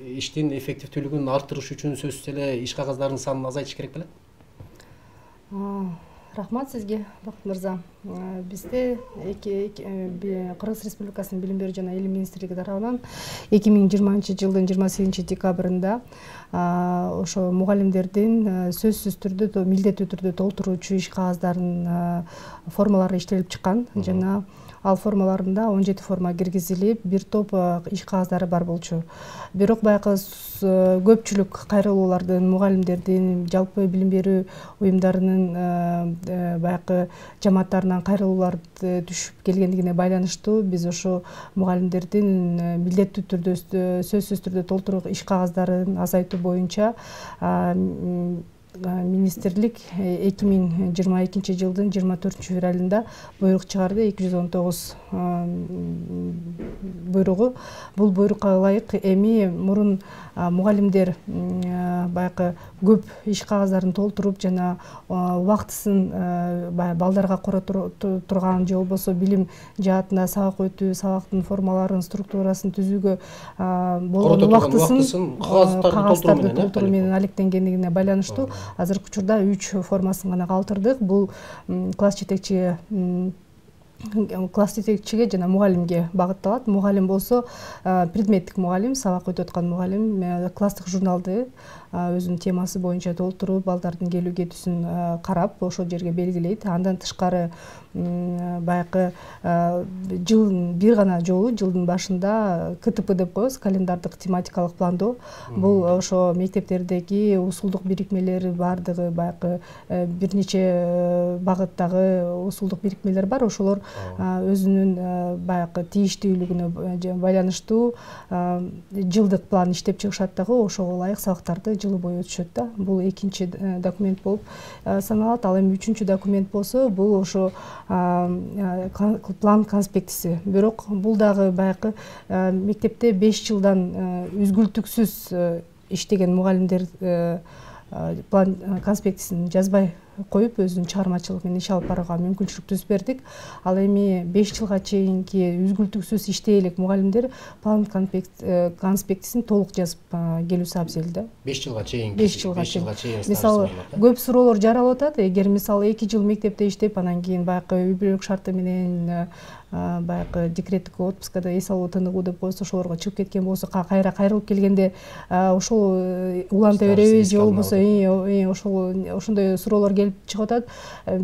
Иштин эффективдүүлүгүн арттырыш үчүн сөзсүз эле иш кагаздарын санын азайтыш керек беле? Рахмат сизге, Бакыт мырза. Бизде Кыргыз Республикасынын Билим берүү жана Илим министрлиги тарабынан 2020 жылдын 28 декабрында ошо мугалимдердин сөзсүз түрдө милдеттүү түрдө толтуруучу иш кагаздарын формалары иштелип чыккан жана ал формаларында 17 форма киргизилип, бир топ иш кагаздары бар болчу. Бирок баягы көпчүлүк кайрылуулардын, мугалимдердин, жалпы билим берүү уюмдарынын баягы жамааттарынан кайрылуулар түшүп келгендигине байланыштуу биз ошо мугалимдердин милдеттүү түрдө сөзсүз түрдө толтуруу иш кагаздарын азайтуу боюнча министрлик 2022 жылдын 24 февралында буйрук чыгарды. 219 буйругу. Бул буйрукка ылайык эми мурун мугалимдер баягы көп иш кагаздарын толтуруп жана убактысын балдарга кора турган же болбосо билим жаатында сабак өтүү, сабактын формаларын, структурасын түзүүгө болгон убактысын кагаздарды толтуруу менен алектенгендигине байланыштуу азыркы учурда 3 формасын гана калтырдык. Бул класс жетекчиге жана мугалимге багытталат. Мугалим болсо предметтик мугалим, сабак өтүп аткан мугалим класстык журналды өзүнүн темасы боюнча толтуруп, балдардын келүү кетүүсүн карап, ошол жерге белгилейт. Андан тышкары баягы бир гана жолу жылдын башында КТП деп коебуз, календардык тематикалык пландоо. Бул ошо мектептердеги усулдук бирикмелери бардыгы баягы бир нече багыттагы усулдук бирикмелер бар. Ошолор өзүнүн баягы тийиштүүлүгүнө байланыштуу жылдык план иштеп чыгышат дагы, ошого ылайык сабактарды жылы бою өтүшөт да. Бул экинчи документ болуп саналат. Ал эми үчүнчү документ болсо, бул ошо план конспектиси. Бирок бул дагы баягы мектепте 5 жылдан үзгүлтүксүз иштеген мугалимдер план конспектисин жазбай коюп, өзүнүн чыгармачылык менен иш алып барууга мүмкүнчүлүк түзүп бердик. Ал эми 5 жылга чейинки үзгүлтүксүз иштей элек мугалимдер план конспектисин толук жазып келүүсү абзел да. 5 жылга чейин. 5 жылга чейин. Мисалы, көп суроолор жаралып атат. Эгер мисалы 2 жыл мектепте иштеп, анан кийин баягы үй бүлөлүк шарты менен баягы декреттик отпускада эс алуу тыныгуу деп коебуз, ошолорго чыгып кеткен болсо, кайра кайрылып келгенде ошол уланта беребиз же болбосо ошондой суроолор келип чыгып атат.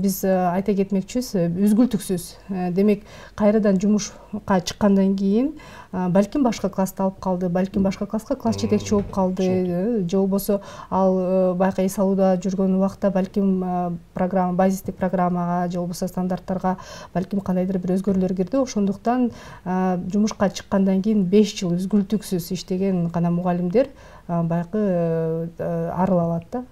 Биз айта кетмекчүбүз, үзгүлтүксүз. Демек, кайрадан жумушка чыккандан кийин балким башка класста алып калды, балким башка класска класс жетекчи болуп калды, же болбосо ал баягы эс алууда жүргөн убакта балким базистик программага же болбосо стандарттарга балким кандайдыр бир өзгөрүүлөр кирди. Ошондуктан жумушка чыккандан кийин 5 жыл үзгүлтүксүз иштеген гана мугалимдер баягы арыла алат да.